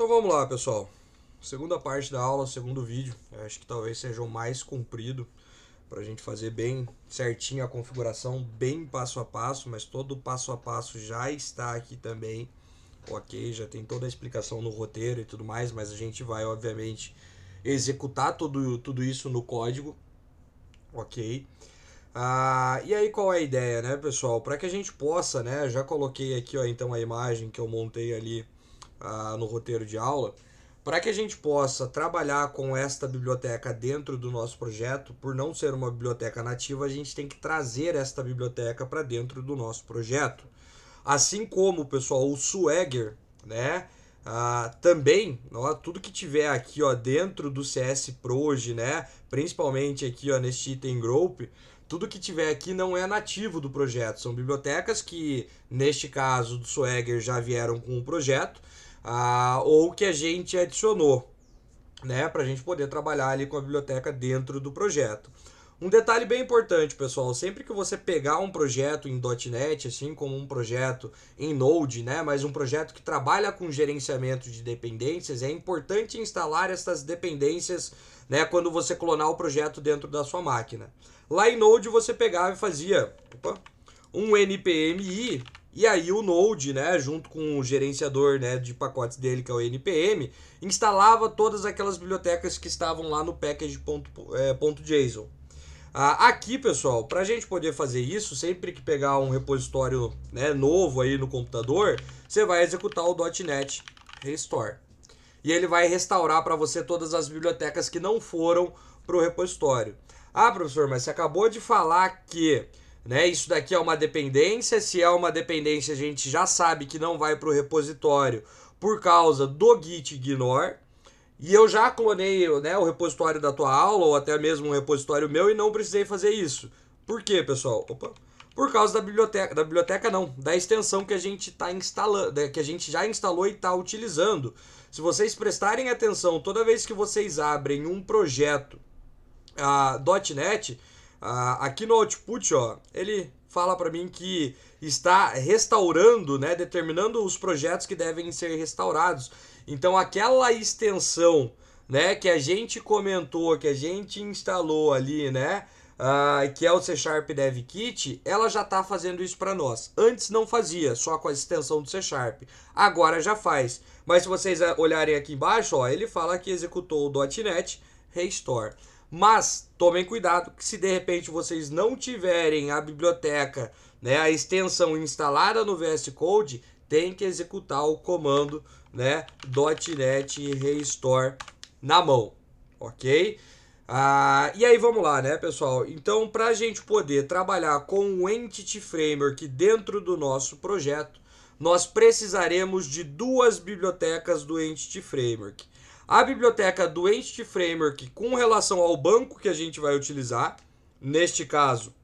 Então vamos lá, pessoal. Segunda parte da aula, segundo vídeo. Eu acho que talvez seja o mais comprido para a gente fazer bem certinho a configuração, bem passo a passo, mas todo o passo a passo já está aqui também. Ok, já tem toda a explicação no roteiro e tudo mais, mas a gente vai, obviamente, executar tudo isso no código. Ok. E aí qual é a ideia, né, pessoal? Para que a gente possa, né, já coloquei aqui, ó, então a imagem que eu montei ali no roteiro de aula, para que a gente possa trabalhar com esta biblioteca dentro do nosso projeto, por não ser uma biblioteca nativa, a gente tem que trazer esta biblioteca para dentro do nosso projeto. Assim como, pessoal, o Swagger, né? Também, ó, tudo que tiver aqui, ó, dentro do CS Proj, né? Principalmente aqui, ó, neste item group, tudo que tiver aqui não é nativo do projeto. São bibliotecas que, neste caso do Swagger, já vieram com o projeto, ou que a gente adicionou, né? Para a gente poder trabalhar ali com a biblioteca dentro do projeto. Um detalhe bem importante, pessoal, sempre que você pegar um projeto em .NET, assim como um projeto em Node, né, mas um projeto que trabalha com gerenciamento de dependências, é importante instalar essas dependências, né, quando você clonar o projeto dentro da sua máquina. Lá em Node você pegava e fazia um npmi e aí o Node, né, junto com o gerenciador, né, de pacotes dele, que é o npm, instalava todas aquelas bibliotecas que estavam lá no package.json. Aqui, pessoal, para a gente poder fazer isso, sempre que pegar um repositório, né, novo aí no computador, você vai executar o .NET Restore. E ele vai restaurar para você todas as bibliotecas que não foram para o repositório. Professor, mas você acabou de falar que, né, isso daqui é uma dependência. Se é uma dependência, a gente já sabe que não vai para o repositório por causa do git ignore. E eu já clonei, né, o repositório da tua aula, ou até mesmo um repositório meu, e não precisei fazer isso. Por quê, pessoal? Por causa da biblioteca não, da extensão que a gente está instalando, que a gente já instalou e está utilizando. Se vocês prestarem atenção, toda vez que vocês abrem um projeto .NET, aqui no output, ó, ele fala para mim que está restaurando, né, determinando os projetos que devem ser restaurados. Então aquela extensão, né, que a gente comentou, que a gente instalou ali, né, que é o C Sharp Dev Kit, ela já está fazendo isso para nós. Antes não fazia, só com a extensão do C Sharp. Agora já faz. Mas se vocês olharem aqui embaixo, ó, ele fala que executou o .NET Restore. Mas tomem cuidado que se de repente vocês não tiverem a biblioteca, né, a extensão instalada no VS Code, tem que executar o comando, né, .NET Restore na mão, ok? E aí vamos lá, né, pessoal? Então, para a gente poder trabalhar com o Entity Framework dentro do nosso projeto, nós precisaremos de duas bibliotecas do Entity Framework. A biblioteca do Entity Framework com relação ao banco que a gente vai utilizar, neste caso,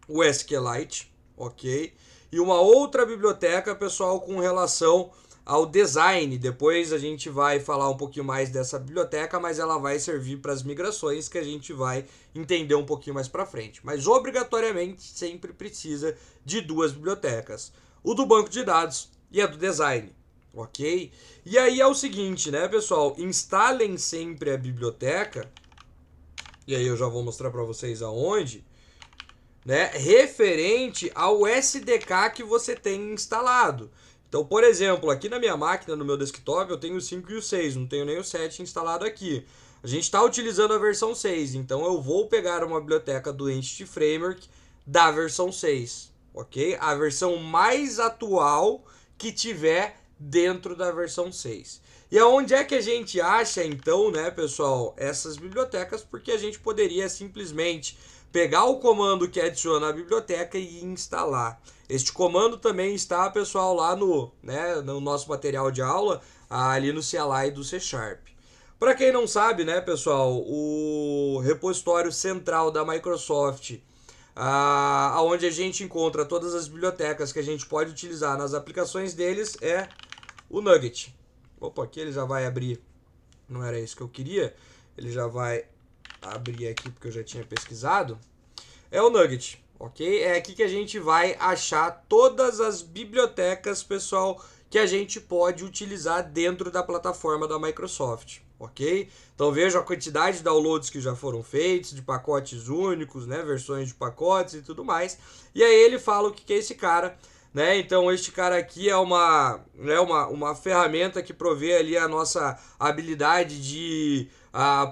o SQLite, ok? E uma outra biblioteca, pessoal, com relação ao design. Depois a gente vai falar um pouquinho mais dessa biblioteca, mas ela vai servir para as migrações que a gente vai entender um pouquinho mais para frente. Mas obrigatoriamente sempre precisa de duas bibliotecas: o do banco de dados e a do design, ok? E aí é o seguinte, né, pessoal? Instalem sempre a biblioteca, e aí eu já vou mostrar para vocês aonde, né, referente ao SDK que você tem instalado. Então, por exemplo, aqui na minha máquina, no meu desktop, eu tenho o 5 e o 6, não tenho nem o 7 instalado aqui. A gente está utilizando a versão 6, então eu vou pegar uma biblioteca do Entity Framework da versão 6, ok? A versão mais atual que tiver dentro da versão 6. E aonde é que a gente acha, então, né, pessoal, essas bibliotecas? Porque a gente poderia simplesmente pegar o comando que adiciona a biblioteca e instalar. Este comando também está, pessoal, lá no nosso material de aula, ali no CLI do C Sharp. Para quem não sabe, né, pessoal, o repositório central da Microsoft, onde a gente encontra todas as bibliotecas que a gente pode utilizar nas aplicações deles, é o Nugget. Opa, aqui ele já vai abrir, não era isso que eu queria, ele já vai abrir aqui porque eu já tinha pesquisado. É o Nugget, ok? É aqui que a gente vai achar todas as bibliotecas, pessoal, que a gente pode utilizar dentro da plataforma da Microsoft, ok? Então veja a quantidade de downloads que já foram feitos, de pacotes únicos, né, versões de pacotes e tudo mais. E aí ele fala o que é esse cara, né? Então este cara aqui é uma ferramenta que provê ali a nossa habilidade de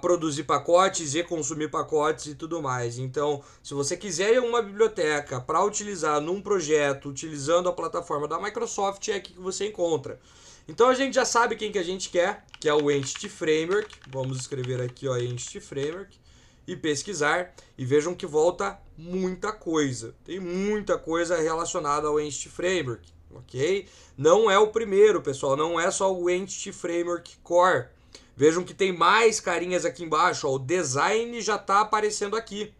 produzir pacotes e consumir pacotes e tudo mais. Então, se você quiser uma biblioteca para utilizar num projeto utilizando a plataforma da Microsoft, é aqui que você encontra. Então a gente já sabe quem que a gente quer, que é o Entity Framework. Vamos escrever aqui, ó, Entity Framework e pesquisar, e vejam que volta muita coisa. Tem muita coisa relacionada ao Entity Framework, ok? Não é o primeiro, pessoal, não é só o Entity Framework Core. Vejam que tem mais carinhas aqui embaixo, ó, o design já está aparecendo aqui,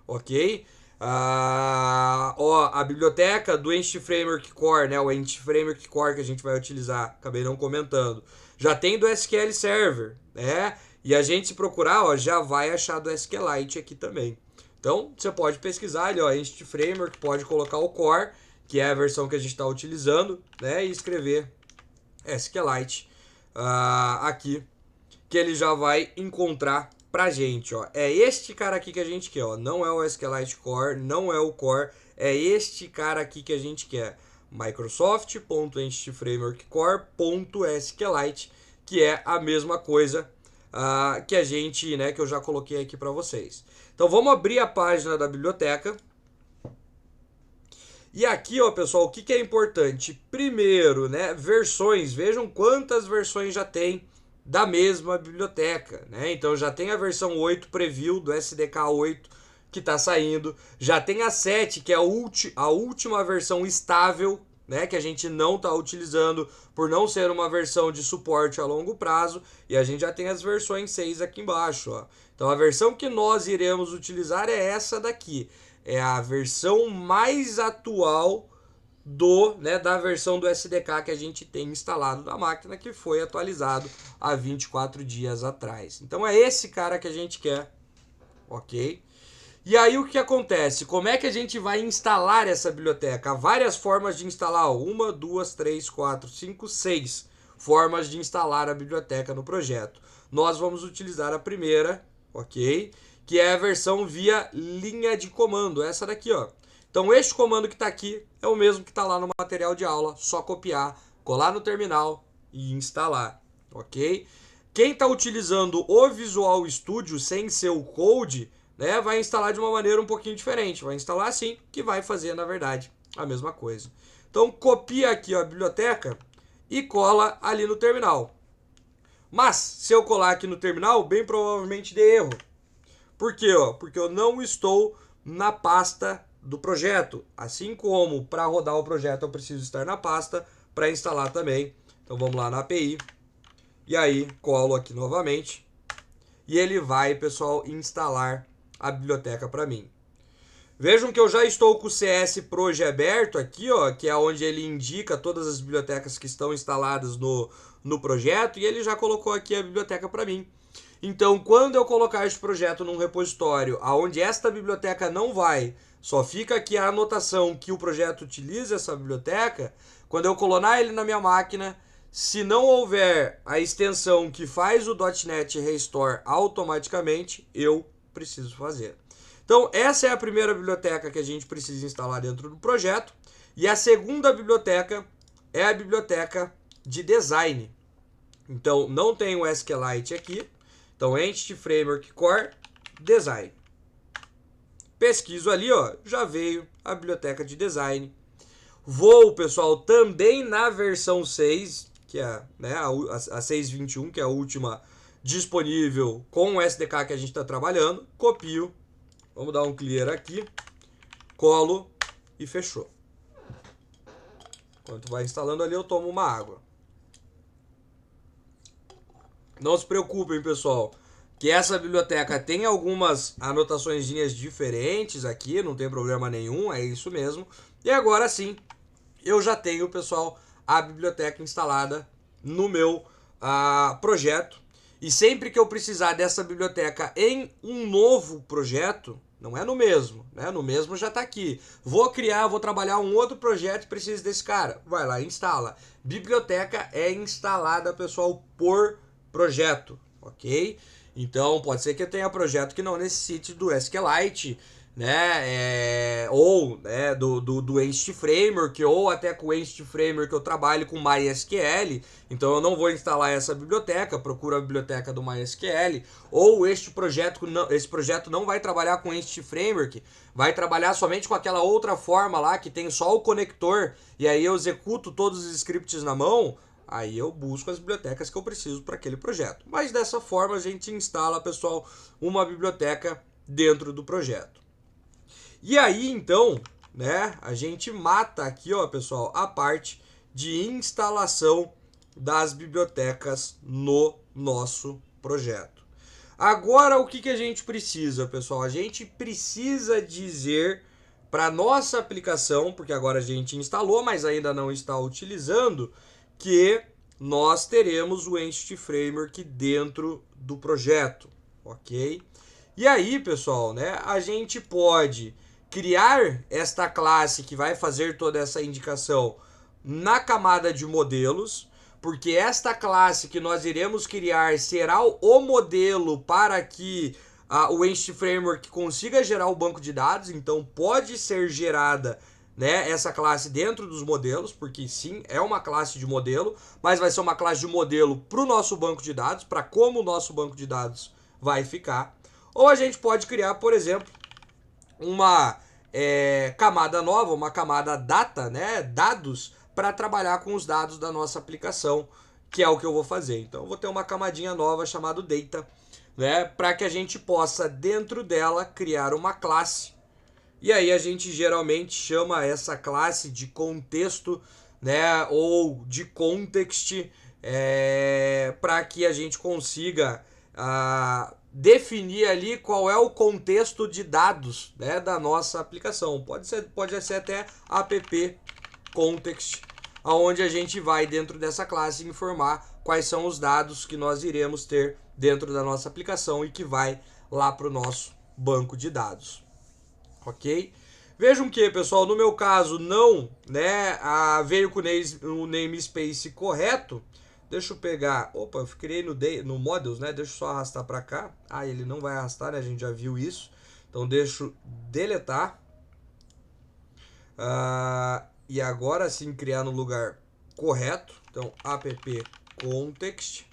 ok? A biblioteca do Entity Framework Core, né, o Entity Framework Core que a gente vai utilizar, acabei não comentando, já tem do SQL Server, né? E a gente se procurar, ó, já vai achar do SQLite aqui também. Então, você pode pesquisar ali, ó, Entity Framework, pode colocar o Core, que é a versão que a gente está utilizando, né, e escrever SQLite aqui, que ele já vai encontrar pra gente, ó. É este cara aqui que a gente quer, ó. Não é o SQLite Core, não é o Core, é este cara aqui que a gente quer. Microsoft.entityframeworkcore.sqlite, que é a mesma coisa que a gente, né, que eu já coloquei aqui para vocês. Então vamos abrir a página da biblioteca. E aqui, ó, pessoal, o que é importante? Primeiro, né, versões. Vejam quantas versões já tem da mesma biblioteca, né? Então já tem a versão 8 preview do SDK 8 que está saindo, já tem a 7, que é a última versão estável, né, que a gente não está utilizando por não ser uma versão de suporte a longo prazo, e a gente já tem as versões 6 aqui embaixo, ó. Então a versão que nós iremos utilizar é essa daqui, é a versão mais atual da versão do SDK que a gente tem instalado na máquina, que foi atualizado há 24 dias atrás. Então é esse cara que a gente quer, ok? E aí o que acontece? Como é que a gente vai instalar essa biblioteca? Há várias formas de instalar, 1, 2, 3, 4, 5, 6 formas de instalar a biblioteca no projeto. Nós vamos utilizar a primeira, ok? Que é a versão via linha de comando, essa daqui, ó. Então este comando que está aqui é o mesmo que está lá no material de aula, só copiar, colar no terminal e instalar, ok? Quem está utilizando o Visual Studio sem ser o Code, né, vai instalar de uma maneira um pouquinho diferente, vai instalar assim, que vai fazer, na verdade, a mesma coisa. Então copia aqui a biblioteca e cola ali no terminal. Mas, se eu colar aqui no terminal, bem provavelmente dê erro. Por quê? Porque eu não estou na pasta do projeto. Assim como para rodar o projeto eu preciso estar na pasta, para instalar também. Então vamos lá na API. E aí colo aqui novamente. E ele vai, pessoal, instalar a biblioteca para mim. Vejam que eu já estou com o CS Proj aberto aqui, ó, que é onde ele indica todas as bibliotecas que estão instaladas no projeto. E ele já colocou aqui a biblioteca para mim. Então, quando eu colocar esse projeto num repositório onde esta biblioteca não vai, só fica aqui a anotação que o projeto utiliza essa biblioteca, quando eu clonar ele na minha máquina, se não houver a extensão que faz o .NET Restore automaticamente, eu preciso fazer. Então, essa é a primeira biblioteca que a gente precisa instalar dentro do projeto. E a segunda biblioteca é a biblioteca de design. Então, não tem o SQLite aqui. Então, Entity Framework Core Design. Pesquiso ali, ó, já veio a biblioteca de design. Vou, pessoal, também na versão 6, que é, né, a 6.21, que é a última disponível com o SDK que a gente está trabalhando. Copio. Vamos dar um clear aqui. Colo e fechou. Enquanto vai instalando ali, eu tomo uma água. Não se preocupem, pessoal, que essa biblioteca tem algumas anotaçõezinhas diferentes aqui, não tem problema nenhum, é isso mesmo. E agora sim, eu já tenho, pessoal, a biblioteca instalada no meu projeto. E sempre que eu precisar dessa biblioteca em um novo projeto, Não é no mesmo, né? No mesmo já está aqui. Vou trabalhar um outro projeto e preciso desse cara. Vai lá, instala. Biblioteca é instalada, pessoal, por projeto, ok? Então, pode ser que eu tenha projeto que não necessite do SQLite, né? Ou né, do Entity Framework, ou até com o Entity Framework eu trabalho com MySQL, então eu não vou instalar essa biblioteca, procuro a biblioteca do MySQL, ou esse projeto não vai trabalhar com Entity Framework, vai trabalhar somente com aquela outra forma lá que tem só o conector, e aí eu executo todos os scripts na mão. Aí eu busco as bibliotecas que eu preciso para aquele projeto. Mas dessa forma a gente instala, pessoal, uma biblioteca dentro do projeto. E aí, então, né, a gente mata aqui, ó, pessoal, a parte de instalação das bibliotecas no nosso projeto. Agora, o que a gente precisa, pessoal? A gente precisa dizer para nossa aplicação, porque agora a gente instalou, mas ainda não está utilizando, que nós teremos o Entity Framework dentro do projeto, ok? E aí, pessoal, né, a gente pode criar esta classe que vai fazer toda essa indicação na camada de modelos, porque esta classe que nós iremos criar será o modelo para que o Entity Framework consiga gerar o banco de dados, então pode ser gerada, né, essa classe dentro dos modelos, porque sim, é uma classe de modelo, mas vai ser uma classe de modelo para o nosso banco de dados, para como o nosso banco de dados vai ficar. Ou a gente pode criar, por exemplo, uma camada nova, uma camada data, né, dados, para trabalhar com os dados da nossa aplicação, que é o que eu vou fazer. Então eu vou ter uma camadinha nova chamada data, né, para que a gente possa dentro dela criar uma classe. E aí a gente geralmente chama essa classe de contexto, né, ou de context, para que a gente consiga definir ali qual é o contexto de dados, né, da nossa aplicação. Pode ser até app context, onde a gente vai dentro dessa classe informar quais são os dados que nós iremos ter dentro da nossa aplicação e que vai lá para o nosso banco de dados. Ok? Vejam que, pessoal, no meu caso não, né, veio com o namespace correto. Deixa eu pegar, opa, eu criei no models, né, deixa eu só arrastar para cá. Ele não vai arrastar, né, a gente já viu isso. Então deixa eu deletar. E agora sim criar no lugar correto. Então app context,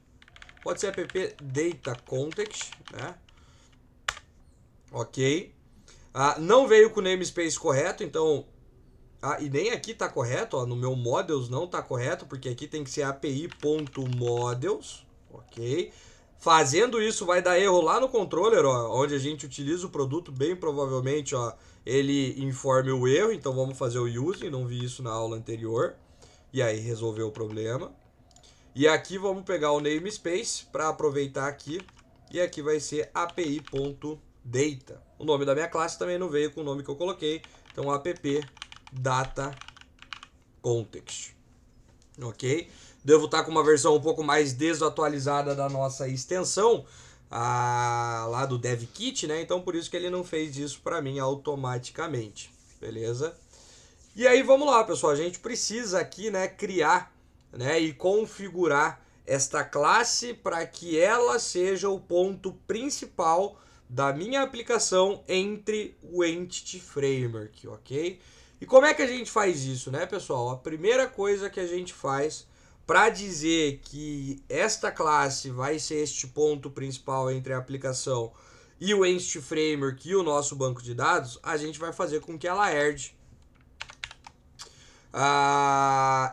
pode ser app data context, né? Ok. Não veio com o namespace correto, então e nem aqui está correto, ó, no meu models não está correto, porque aqui tem que ser api.models, ok? Fazendo isso vai dar erro lá no controller, ó, onde a gente utiliza o produto, bem provavelmente, ó, ele informe o erro, então vamos fazer o using, não vi isso na aula anterior, e aí resolveu o problema. E aqui vamos pegar o namespace para aproveitar aqui, e aqui vai ser api.data. O nome da minha classe também não veio com o nome que eu coloquei, então app data context, ok? Devo estar com uma versão um pouco mais desatualizada da nossa extensão, lá do DevKit, né? Então por isso que ele não fez isso para mim automaticamente, beleza? E aí vamos lá, pessoal, a gente precisa aqui, né, criar, né, e configurar esta classe para que ela seja o ponto principal da minha aplicação entre o Entity Framework, ok? E como é que a gente faz isso, né, pessoal? A primeira coisa que a gente faz para dizer que esta classe vai ser este ponto principal entre a aplicação e o Entity Framework e o nosso banco de dados, a gente vai fazer com que ela herde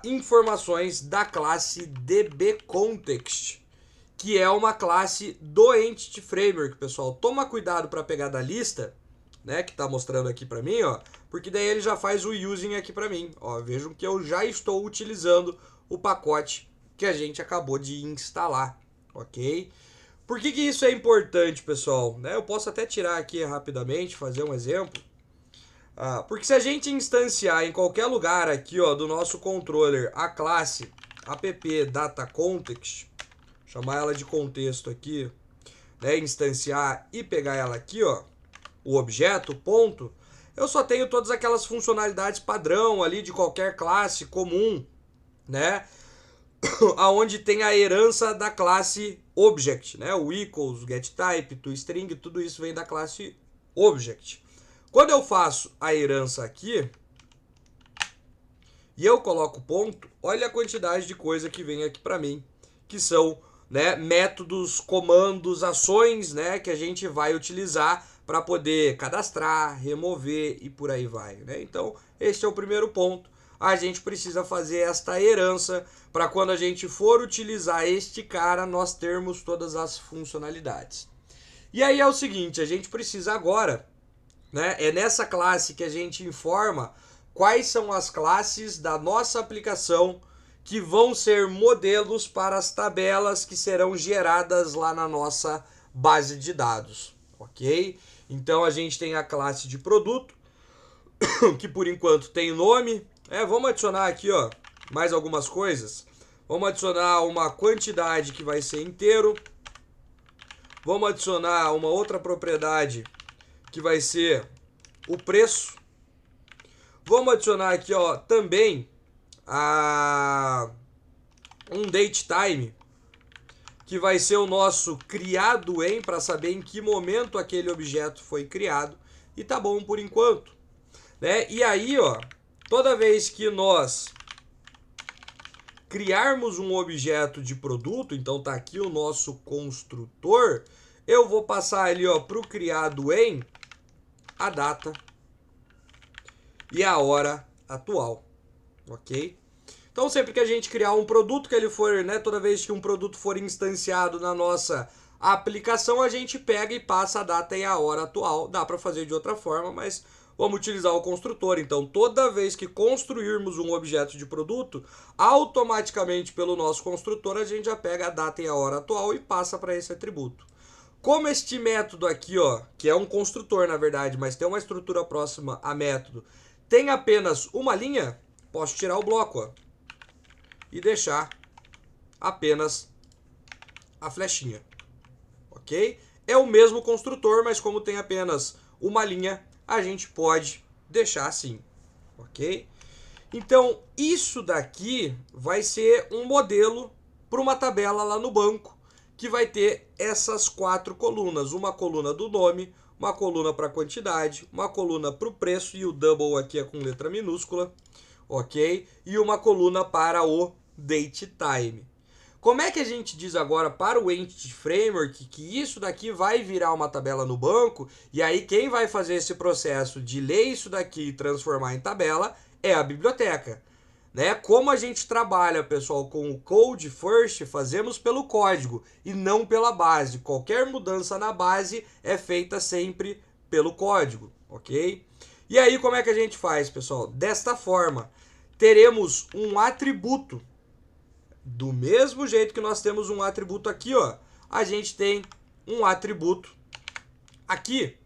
informações da classe dbContext, que é uma classe do Entity Framework, pessoal. Toma cuidado para pegar da lista, né, que está mostrando aqui para mim, ó, porque daí ele já faz o using aqui para mim. Ó, vejam que eu já estou utilizando o pacote que a gente acabou de instalar, ok? Por que isso é importante, pessoal? Né, eu posso até tirar aqui rapidamente, fazer um exemplo. Porque se a gente instanciar em qualquer lugar aqui, ó, do nosso controller a classe app.dataContext, chamar ela de contexto aqui, né, instanciar e pegar ela aqui, ó, o objeto, ponto, eu só tenho todas aquelas funcionalidades padrão ali de qualquer classe comum, né? Aonde tem a herança da classe object, né? O equals, getType, toString, tudo isso vem da classe object. Quando eu faço a herança aqui e eu coloco ponto, olha a quantidade de coisa que vem aqui para mim, que são, né, métodos, comandos, ações, né, que a gente vai utilizar para poder cadastrar, remover e por aí vai, né? Então, este é o primeiro ponto. A gente precisa fazer esta herança para quando a gente for utilizar este cara, nós termos todas as funcionalidades. E aí é o seguinte, a gente precisa agora, né, é nessa classe que a gente informa quais são as classes da nossa aplicação que vão ser modelos para as tabelas que serão geradas lá na nossa base de dados, ok? Então a gente tem a classe de produto, que por enquanto tem nome. Vamos adicionar aqui, ó, mais algumas coisas. Vamos adicionar uma quantidade que vai ser inteiro. Vamos adicionar uma outra propriedade que vai ser o preço. Vamos adicionar aqui, ó, também um datetime, que vai ser o nosso criado em, para saber em que momento aquele objeto foi criado. E tá bom por enquanto, né? E aí, ó, toda vez que nós criarmos um objeto de produto, então tá aqui o nosso construtor, eu vou passar ali, ó, pro criado em a data e a hora atual, ok? Então, sempre que a gente criar um produto, que ele for, né, toda vez que um produto for instanciado na nossa aplicação, a gente pega e passa a data e a hora atual. Dá para fazer de outra forma, mas vamos utilizar o construtor. Então, toda vez que construirmos um objeto de produto, automaticamente pelo nosso construtor, a gente já pega a data e a hora atual e passa para esse atributo. Como este método aqui, ó, que é um construtor na verdade, mas tem uma estrutura próxima a método, tem apenas uma linha, posso tirar o bloco, ó, e deixar apenas a flechinha, ok? É o mesmo construtor, mas como tem apenas uma linha, a gente pode deixar assim, ok? Então, isso daqui vai ser um modelo para uma tabela lá no banco, que vai ter essas 4 colunas. Uma coluna do nome, uma coluna para quantidade, uma coluna para o preço, e o double aqui é com letra minúscula, ok? E uma coluna para o datetime. Como é que a gente diz agora para o Entity Framework que isso daqui vai virar uma tabela no banco, e aí quem vai fazer esse processo de ler isso daqui e transformar em tabela é a biblioteca, né? Como a gente trabalha, pessoal, com o Code First, fazemos pelo código e não pela base. Qualquer mudança na base é feita sempre pelo código, ok? E aí como é que a gente faz, pessoal? Desta forma, teremos um atributo. Do mesmo jeito que nós temos um atributo aqui, ó, a gente tem um atributo aqui.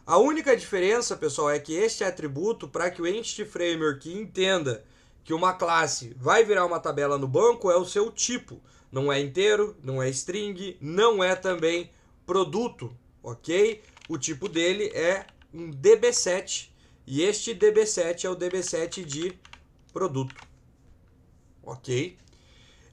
A única diferença, pessoal, é que este atributo, para que o Entity Framework entenda que uma classe vai virar uma tabela no banco, é o seu tipo. Não é inteiro, não é string, não é também produto, ok? O tipo dele é um DB7, e este DB7 é o DB7 de produto, ok?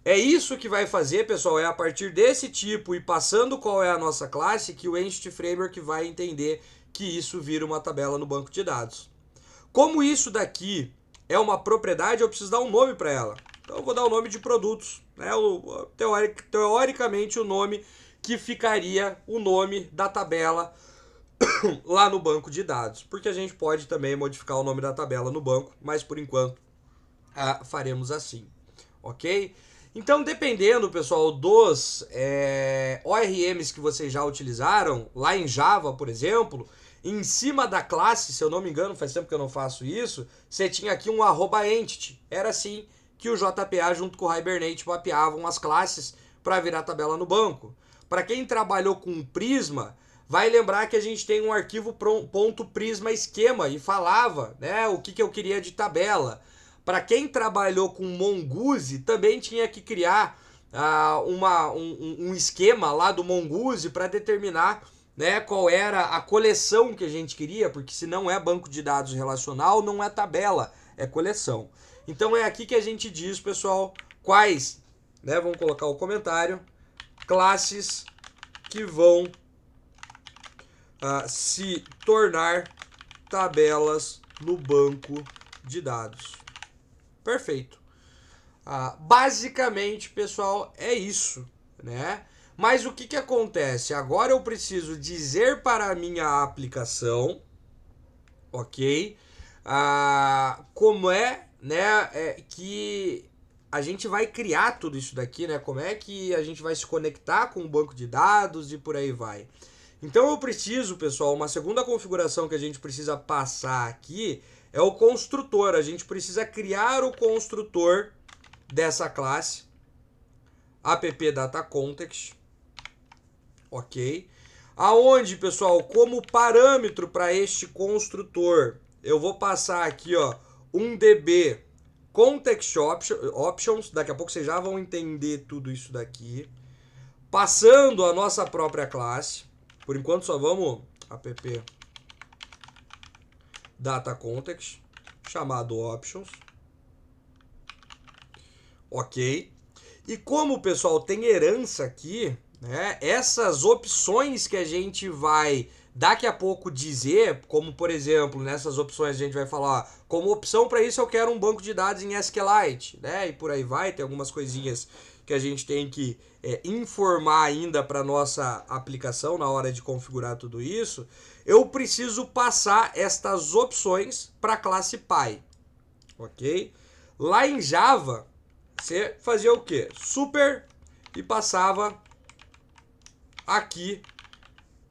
É isso que vai fazer, pessoal, é a partir desse tipo e passando qual é a nossa classe que o Entity Framework vai entender que isso vira uma tabela no banco de dados. Como isso daqui é uma propriedade, eu preciso dar um nome para ela. Então eu vou dar o nome de produtos, né? Teoricamente o nome que ficaria o nome da tabela lá no banco de dados. Porque a gente pode também modificar o nome da tabela no banco, mas por enquanto faremos assim, ok? Então, dependendo, pessoal, dos ORMs que vocês já utilizaram, lá em Java, por exemplo, em cima da classe, se eu não me engano, faz tempo que eu não faço isso, você tinha aqui um @entity. Era assim que o JPA junto com o Hibernate mapeavam as classes para virar tabela no banco. Para quem trabalhou com Prisma, vai lembrar que a gente tem um arquivo .prisma esquema e falava, né, o que eu queria de tabela. Para quem trabalhou com Mongoose, também tinha que criar um esquema lá do Mongoose para determinar né, qual era a coleção que a gente queria, porque se não é banco de dados relacional, não é tabela, é coleção. Então é aqui que a gente diz, pessoal, quais, né, vamos colocar o comentário, classes que vão se tornar tabelas no banco de dados. Perfeito. Basicamente, pessoal, é isso, né? Mas o que acontece? Agora eu preciso dizer para a minha aplicação, ok? Como é, né, que a gente vai criar tudo isso daqui, né? Como é que a gente vai se conectar com o banco de dados e por aí vai. Então eu preciso, pessoal, uma segunda configuração que a gente precisa passar aqui é o construtor. A gente precisa criar o construtor dessa classe appDataContext, ok? Aonde, pessoal, como parâmetro para este construtor, eu vou passar aqui, ó, um DB Context Options, daqui a pouco vocês já vão entender tudo isso daqui. Passando a nossa própria classe, por enquanto só vamos appDataContext, chamado Options, ok? E como, pessoal, tem herança aqui, né? Essas opções que a gente vai daqui a pouco dizer, como por exemplo, nessas opções a gente vai falar, como opção para isso eu quero um banco de dados em SQLite, né? E por aí vai, tem algumas coisinhas que a gente tem que informar ainda para nossa aplicação na hora de configurar tudo isso. Eu preciso passar estas opções para a classe Py, ok? Lá em Java, você fazia o quê? Super e passava aqui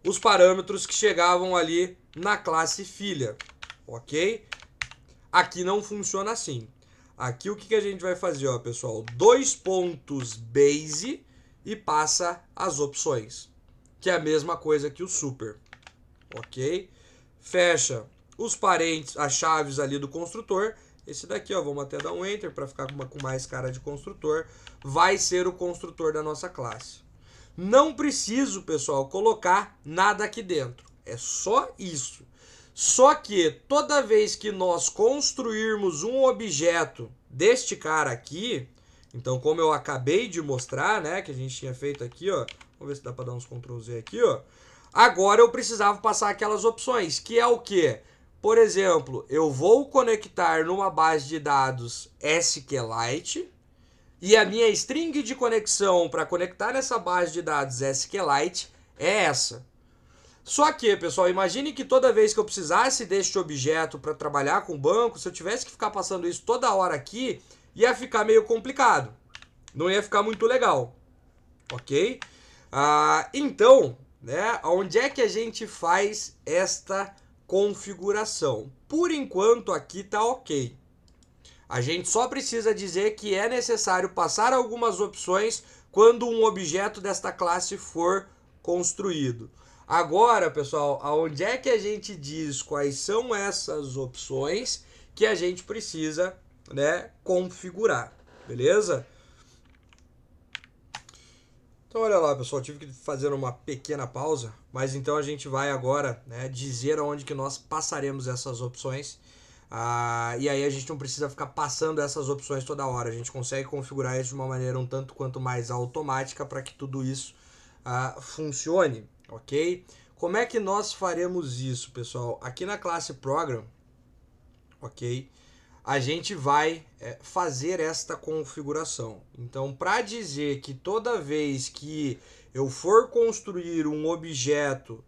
os parâmetros que chegavam ali na classe filha, ok? Aqui não funciona assim. Aqui o que a gente vai fazer, ó, pessoal? 2 pontos base e passa as opções, que é a mesma coisa que o super, ok? Fecha os parentes, as chaves ali do construtor. Esse daqui, ó, vamos até dar um enter para ficar com mais cara de construtor. Vai ser o construtor da nossa classe. Não preciso, pessoal, colocar nada aqui dentro. É só isso. Só que toda vez que nós construirmos um objeto deste cara aqui, então como eu acabei de mostrar, né, que a gente tinha feito aqui, ó, vamos ver se dá para dar uns Ctrl Z aqui, ó. Agora eu precisava passar aquelas opções, que é o quê? Por exemplo, eu vou conectar numa base de dados SQLite e a minha string de conexão para conectar nessa base de dados SQLite é essa. Só que, pessoal, imagine que toda vez que eu precisasse deste objeto para trabalhar com o banco, se eu tivesse que ficar passando isso toda hora aqui, ia ficar meio complicado. Não ia ficar muito legal. Ok? Então, né, onde é que a gente faz esta configuração? Por enquanto aqui tá ok. A gente só precisa dizer que é necessário passar algumas opções quando um objeto desta classe for construído. Agora, pessoal, aonde é que a gente diz quais são essas opções que a gente precisa, né, configurar, beleza? Então olha lá, pessoal, tive que fazer uma pequena pausa, mas então a gente vai agora, né, dizer aonde que nós passaremos essas opções. E aí a gente não precisa ficar passando essas opções toda hora, a gente consegue configurar isso de uma maneira um tanto quanto mais automática para que tudo isso funcione, ok? Como é que nós faremos isso, pessoal? Aqui na classe Program, ok? A gente vai fazer esta configuração. Então, para dizer que toda vez que eu for construir um objeto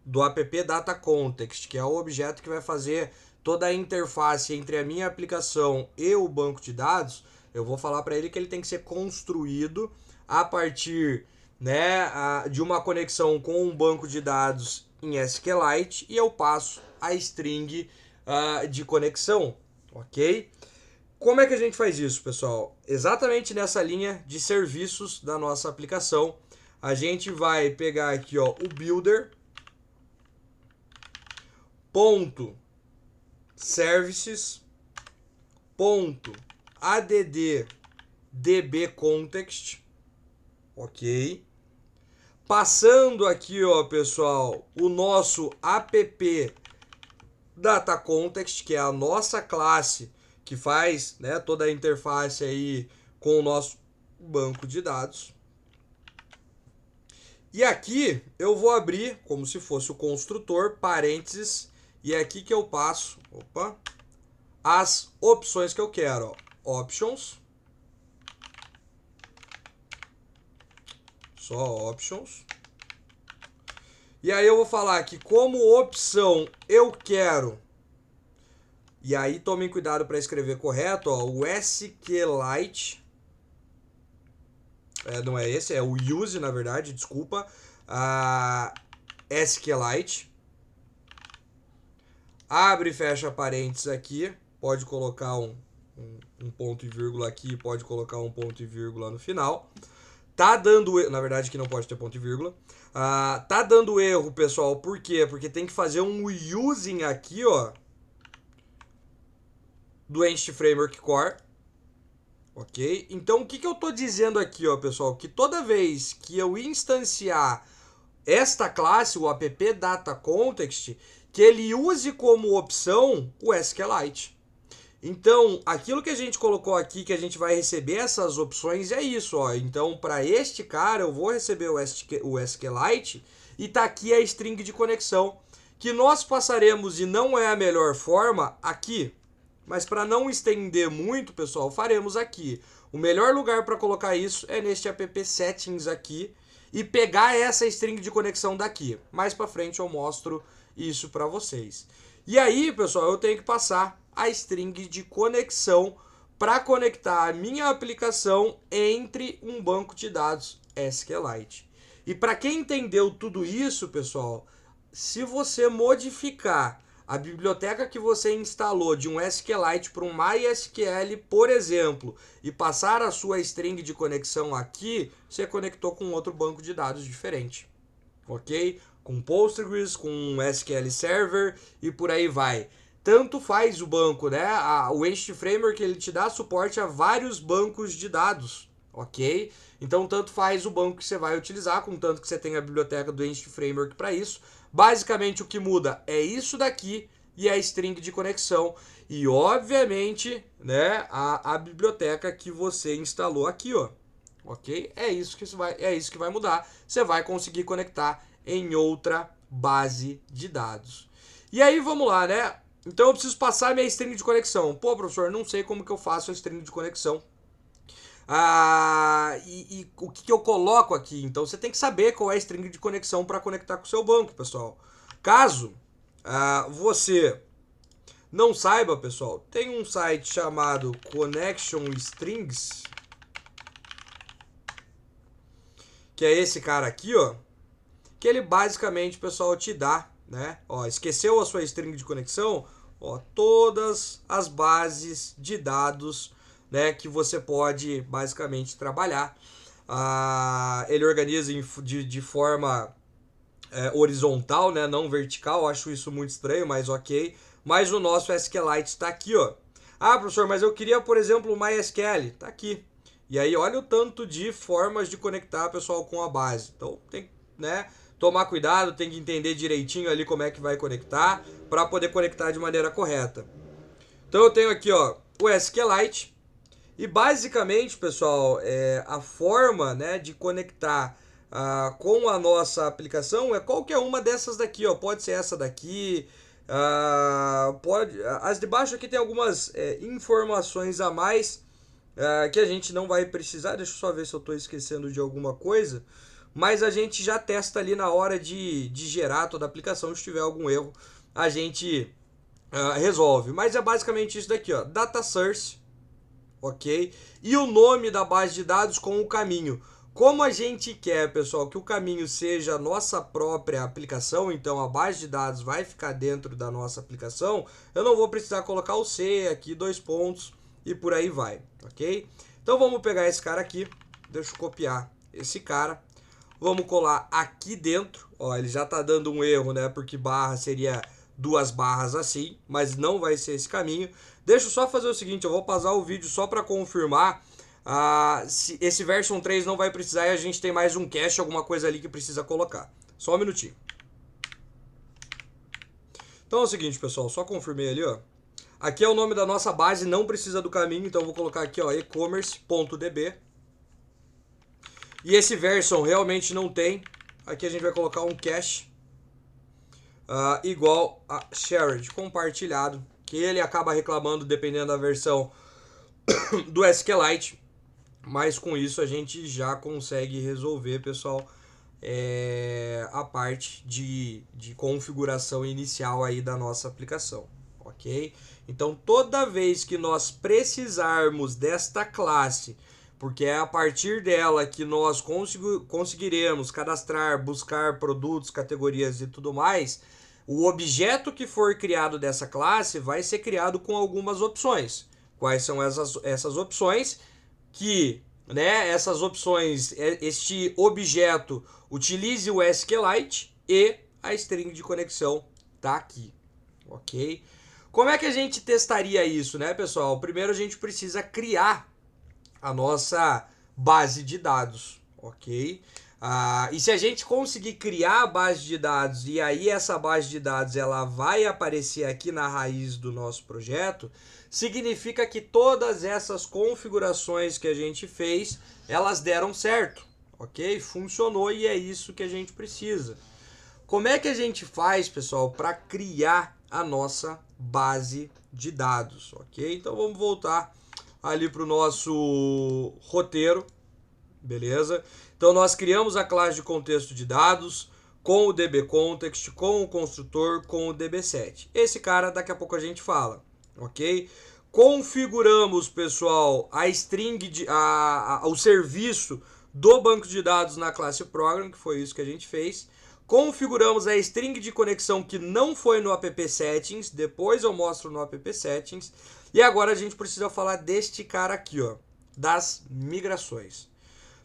do appDataContext, que é o objeto que vai fazer toda a interface entre a minha aplicação e o banco de dados, eu vou falar para ele que ele tem que ser construído a partir, né, de uma conexão com um banco de dados em SQLite e eu passo a string de conexão. Ok? Como é que a gente faz isso, pessoal? Exatamente nessa linha de serviços da nossa aplicação, a gente vai pegar aqui, ó, o builder ponto services ponto add dbcontext, ok? Passando aqui, ó, pessoal, o nosso app Data Context, que é a nossa classe que faz, né, toda a interface aí com o nosso banco de dados. E aqui eu vou abrir como se fosse o construtor, parênteses, e é aqui que eu passo, as opções que eu quero, ó, options, só options. E aí eu vou falar que como opção eu quero, e aí tomem cuidado para escrever correto, ó, o SQLite, não é esse, é o use na verdade, desculpa, SQLite, abre e fecha parênteses aqui, pode colocar um ponto e vírgula aqui, pode colocar um ponto e vírgula no final. Tá dando, na verdade que não pode ter ponto e vírgula. Tá dando erro, pessoal, por quê? Porque tem que fazer um using aqui, ó, do Entity Framework Core, ok? Então, o que eu tô dizendo aqui, ó, pessoal? Que toda vez que eu instanciar esta classe, o app Data Context, que ele use como opção o SQLite. Então, aquilo que a gente colocou aqui, que a gente vai receber essas opções, é isso, ó. Então, para este cara, eu vou receber o SQLite e tá aqui a string de conexão, que nós passaremos, e não é a melhor forma, aqui. Mas para não estender muito, pessoal, faremos aqui. O melhor lugar para colocar isso é neste app settings aqui e pegar essa string de conexão daqui. Mais para frente eu mostro isso para vocês. E aí, pessoal, eu tenho que passar a string de conexão para conectar a minha aplicação entre um banco de dados SQLite. E para quem entendeu tudo isso, pessoal, se você modificar a biblioteca que você instalou de um SQLite para um MySQL, por exemplo, e passar a sua string de conexão aqui, você conectou com outro banco de dados diferente, ok? Com Postgres, com SQL Server e por aí vai. Tanto faz o banco, né? O Entity Framework ele te dá suporte a vários bancos de dados, ok? Então, tanto faz o banco que você vai utilizar, contanto que você tenha a biblioteca do Entity Framework para isso. Basicamente, o que muda é isso daqui e a string de conexão. E, obviamente, né, a biblioteca que você instalou aqui, ó. Ok? É isso que vai mudar. Você vai conseguir conectar em outra base de dados. E aí, vamos lá, né? Então, eu preciso passar minha string de conexão. Pô, professor, não sei como que eu faço a string de conexão. E o que eu coloco aqui? Então, você tem que saber qual é a string de conexão para conectar com o seu banco, pessoal. Caso você não saiba, pessoal, tem um site chamado Connection Strings, que é esse cara aqui, ó, que ele basicamente, pessoal, te dá, né? Ó, esqueceu a sua string de conexão? Ó, todas as bases de dados, né, que você pode basicamente trabalhar. Ele organiza de forma horizontal, né, não vertical. Acho isso muito estranho, mas ok. Mas o nosso SQLite está aqui, ó. Professor, mas eu queria, por exemplo, o MySQL. Tá aqui. E aí, olha o tanto de formas de conectar, pessoal, com a base. Então, tem, né, tomar cuidado, tem que entender direitinho ali como é que vai conectar para poder conectar de maneira correta. Então, eu tenho aqui, ó, o SQLite. E basicamente, pessoal, a forma, né, de conectar com a nossa aplicação é qualquer uma dessas daqui, ó. Pode ser essa daqui, as de baixo aqui tem algumas informações a mais que a gente não vai precisar. Deixa eu só ver se eu estou esquecendo de alguma coisa. Mas a gente já testa ali na hora de gerar toda a aplicação. Se tiver algum erro, a gente resolve. Mas é basicamente isso daqui, ó. Data source, ok? E o nome da base de dados com o caminho. Como a gente quer, pessoal, que o caminho seja a nossa própria aplicação, então a base de dados vai ficar dentro da nossa aplicação, eu não vou precisar colocar o C aqui, 2 pontos e por aí vai, ok? Então vamos pegar esse cara aqui, deixa eu copiar esse cara, vamos colar aqui dentro, ó, ele já tá dando um erro, né, porque barra seria 2 barras assim, mas não vai ser esse caminho. Deixa eu só fazer o seguinte, eu vou pausar o vídeo só para confirmar. esse version 3 não vai precisar e a gente tem mais um cache, alguma coisa ali que precisa colocar. Só um minutinho. Então é o seguinte, pessoal, só confirmei ali, ó. Aqui é o nome da nossa base, não precisa do caminho, então eu vou colocar aqui, ó, e-commerce.db. E esse version realmente não tem. Aqui a gente vai colocar um cache igual a shared, compartilhado, que ele acaba reclamando dependendo da versão do SQLite. Mas com isso a gente já consegue resolver, pessoal, a parte de configuração inicial aí da nossa aplicação, ok? Então toda vez que nós precisarmos desta classe, porque é a partir dela que nós conseguiremos cadastrar, buscar produtos, categorias e tudo mais, o objeto que for criado dessa classe vai ser criado com algumas opções. Quais são essas opções? Que, né, essas opções, este objeto utilize o SQLite e a string de conexão tá aqui, ok? Como é que a gente testaria isso, né, pessoal? Primeiro a gente precisa criar a nossa base de dados, ok? E se a gente conseguir criar a base de dados e aí essa base de dados ela vai aparecer aqui na raiz do nosso projeto, significa que todas essas configurações que a gente fez, elas deram certo, ok? Funcionou e é isso que a gente precisa. Como é que a gente faz, pessoal, para criar a nossa base de dados, ok? Então vamos voltar ali para o nosso roteiro, beleza? Então nós criamos a classe de contexto de dados com o dbContext, com o construtor, com o dbset. Esse cara daqui a pouco a gente fala, ok? Configuramos, pessoal, a string, o serviço do banco de dados na classe Program, que foi isso que a gente fez. Configuramos a string de conexão que não foi no app settings, depois eu mostro no app settings. E agora a gente precisa falar deste cara aqui, ó, das migrações.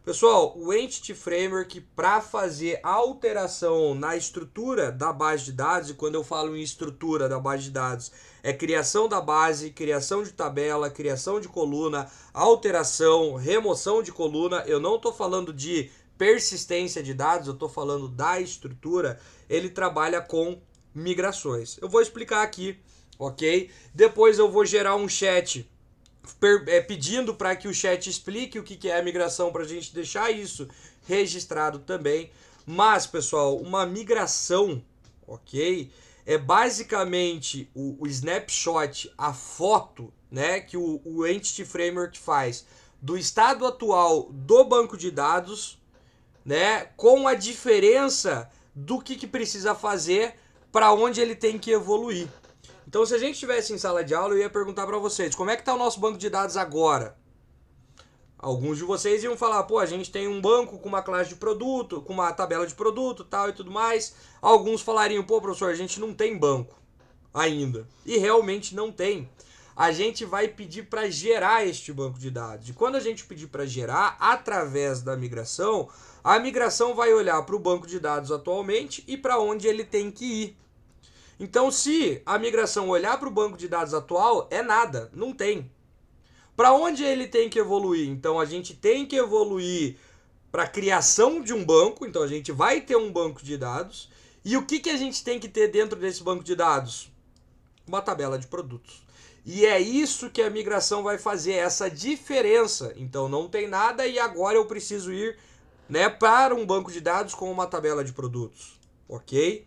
Pessoal, o Entity Framework, para fazer alteração na estrutura da base de dados, e quando eu falo em estrutura da base de dados, é criação da base, criação de tabela, criação de coluna, alteração, remoção de coluna. Eu não estou falando de persistência de dados, eu estou falando da estrutura. Ele trabalha com migrações. Eu vou explicar aqui, ok? Depois eu vou gerar um chat pedindo para que o chat explique o que é a migração, para a gente deixar isso registrado também. Mas, pessoal, uma migração, ok? É basicamente o snapshot, a foto, né, que o Entity Framework faz do estado atual do banco de dados, né, com a diferença do que precisa fazer para onde ele tem que evoluir. Então, se a gente estivesse em sala de aula, eu ia perguntar para vocês, como é que está o nosso banco de dados agora? Alguns de vocês iam falar, pô, a gente tem um banco com uma classe de produto, com uma tabela de produto, tal e tudo mais. Alguns falariam, pô, professor, a gente não tem banco ainda. E realmente não tem. A gente vai pedir para gerar este banco de dados. E quando a gente pedir para gerar, através da migração, a migração vai olhar para o banco de dados atualmente e para onde ele tem que ir. Então, se a migração olhar para o banco de dados atual, é nada, não tem. Para onde ele tem que evoluir? Então, a gente tem que evoluir para a criação de um banco, então a gente vai ter um banco de dados. E o que a gente tem que ter dentro desse banco de dados? Uma tabela de produtos. E é isso que a migração vai fazer, essa diferença. Então, não tem nada e agora eu preciso ir, né, para um banco de dados com uma tabela de produtos, ok?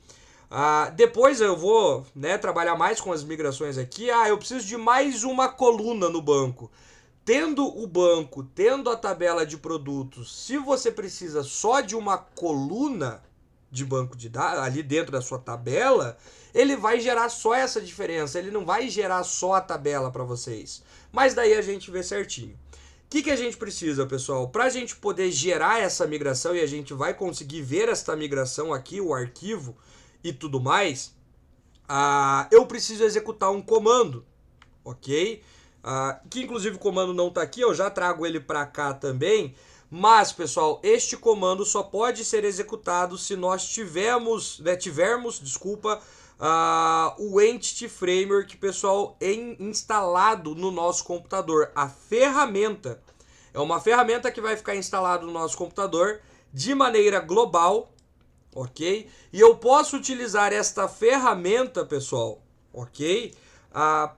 Depois eu vou, né, trabalhar mais com as migrações aqui. Eu preciso de mais uma coluna no banco. Tendo o banco, tendo a tabela de produtos, se você precisa só de uma coluna de banco de dados ali dentro da sua tabela, ele vai gerar só essa diferença, ele não vai gerar só a tabela para vocês. Mas daí a gente vê certinho. O que a gente precisa, pessoal? Para a gente poder gerar essa migração, e a gente vai conseguir ver esta migração aqui, o arquivo e tudo mais, eu preciso executar um comando, ok? Que inclusive o comando não está aqui, eu já trago ele para cá também, mas, pessoal, este comando só pode ser executado se nós tivermos, o Entity Framework, pessoal, instalado no nosso computador. A ferramenta É uma ferramenta que vai ficar instalada no nosso computador de maneira global, ok? E eu posso utilizar esta ferramenta, pessoal, ok?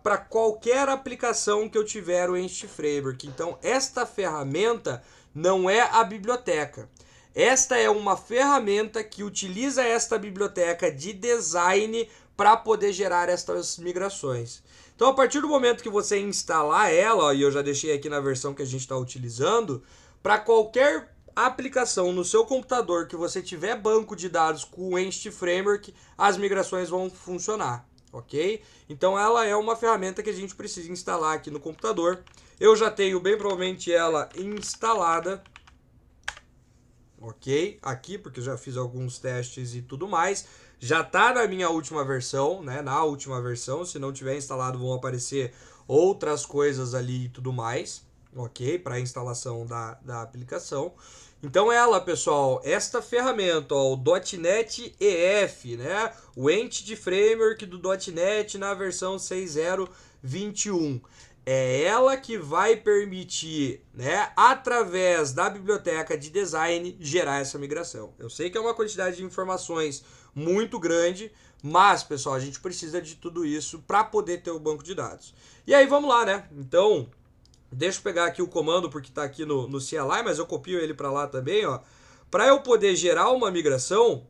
Para qualquer aplicação que eu tiver o Entity Framework. Então, esta ferramenta não é a biblioteca. Esta é uma ferramenta que utiliza esta biblioteca de design para poder gerar estas migrações. Então, a partir do momento que você instalar ela, ó, e eu já deixei aqui na versão que a gente está utilizando, para qualquer aplicação no seu computador que você tiver banco de dados com o Entity Framework, as migrações vão funcionar, ok? Então ela é uma ferramenta que a gente precisa instalar aqui no computador. Eu já tenho bem provavelmente ela instalada, ok? Aqui, porque eu já fiz alguns testes e tudo mais. Já está na minha última versão, né? Na última versão, se não tiver instalado vão aparecer outras coisas ali e tudo mais, ok? Para a instalação da aplicação. Então ela, pessoal, esta ferramenta, ó, o .NET EF, né? O Entity Framework do .NET na versão 6.0.21. É ela que vai permitir, né, através da biblioteca de design, gerar essa migração. Eu sei que é uma quantidade de informações muito grande, mas, pessoal, a gente precisa de tudo isso para poder ter o banco de dados. E aí, vamos lá, né? Então, deixa eu pegar aqui o comando, porque está aqui no CLI, mas eu copio ele para lá também, ó. Para eu poder gerar uma migração,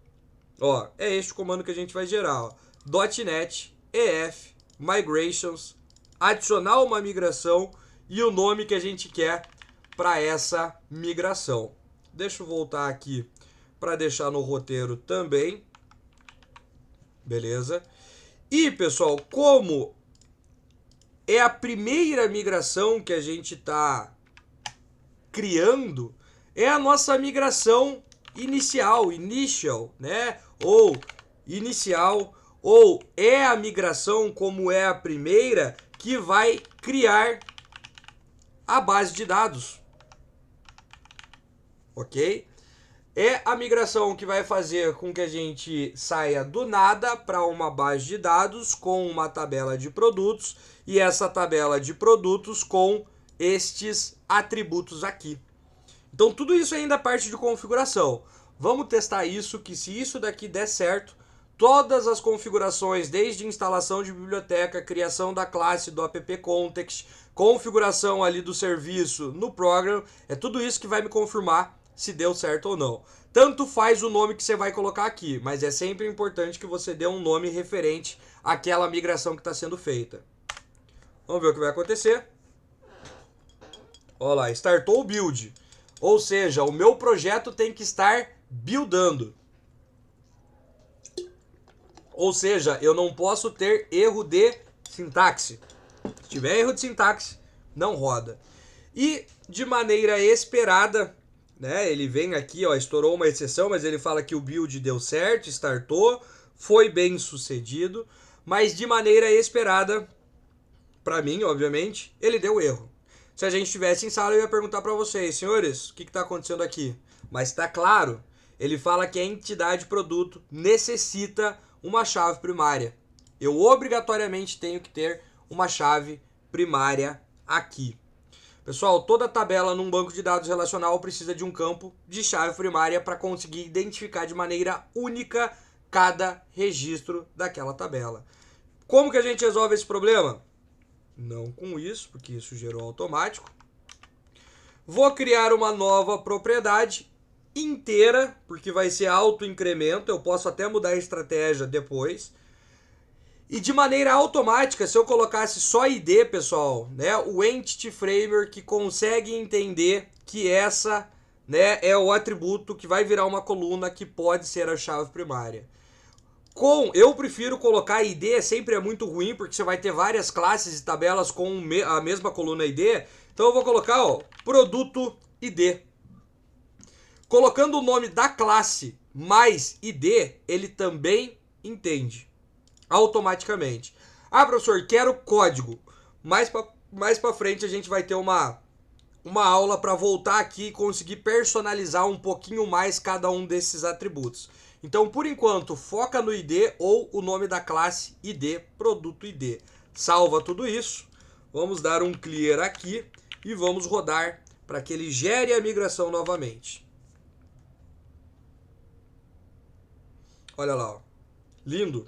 ó, é este comando que a gente vai gerar, ó. .NET EF Migrations, adicionar uma migração e o nome que a gente quer para essa migração. Deixa eu voltar aqui para deixar no roteiro também. Beleza? E, pessoal, como é a primeira migração que a gente está criando, é a nossa migração initial, né? Ou inicial, ou é a migração, como é a primeira, que vai criar a base de dados, ok? É a migração que vai fazer com que a gente saia do nada para uma base de dados com uma tabela de produtos e essa tabela de produtos com estes atributos aqui. Então tudo isso ainda é parte de configuração. Vamos testar isso, que se isso daqui der certo, todas as configurações, desde instalação de biblioteca, criação da classe do app context, configuração ali do serviço no program, é tudo isso que vai me confirmar se deu certo ou não. Tanto faz o nome que você vai colocar aqui, mas é sempre importante que você dê um nome referente àquela migração que está sendo feita. Vamos ver o que vai acontecer. Olha lá, startou o build. Ou seja, o meu projeto tem que estar buildando. Ou seja, eu não posso ter erro de sintaxe. Se tiver erro de sintaxe, não roda. E de maneira esperada, né, ele vem aqui, ó, estourou uma exceção, mas ele fala que o build deu certo, startou, foi bem sucedido, mas de maneira esperada, para mim, obviamente, ele deu erro. Se a gente estivesse em sala, eu ia perguntar para vocês, senhores, o que está acontecendo aqui? Mas está claro, ele fala que a entidade produto necessita uma chave primária. Eu obrigatoriamente tenho que ter uma chave primária aqui. Pessoal, toda tabela num banco de dados relacional precisa de um campo de chave primária para conseguir identificar de maneira única cada registro daquela tabela. Como que a gente resolve esse problema? Não com isso, porque isso gerou automático. Vou criar uma nova propriedade inteira, porque vai ser auto-incremento, eu posso até mudar a estratégia depois. E de maneira automática, se eu colocasse só ID, pessoal, né, o Entity Framework consegue entender que essa, né, é o atributo que vai virar uma coluna que pode ser a chave primária. Eu prefiro colocar ID, sempre é muito ruim, porque você vai ter várias classes e tabelas com a mesma coluna ID. Então eu vou colocar, ó, produto ID. Colocando o nome da classe mais ID, ele também entende automaticamente. Ah, professor, quero código. Mais para frente a gente vai ter uma aula para voltar aqui e conseguir personalizar um pouquinho mais cada um desses atributos. Então, por enquanto, foca no ID ou o nome da classe ID, produto ID. Salva tudo isso. Vamos dar um clear aqui e vamos rodar para que ele gere a migração novamente. Olha lá, ó. Lindo.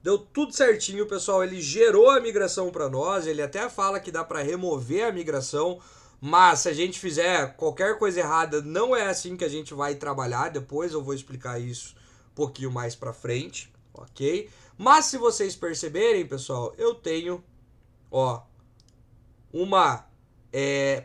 Deu tudo certinho, pessoal. Ele gerou a migração para nós. Ele até fala que dá para remover a migração, mas se a gente fizer qualquer coisa errada, não é assim que a gente vai trabalhar. Depois eu vou explicar isso um pouquinho mais para frente, ok? Mas se vocês perceberem, pessoal, eu tenho, ó, uma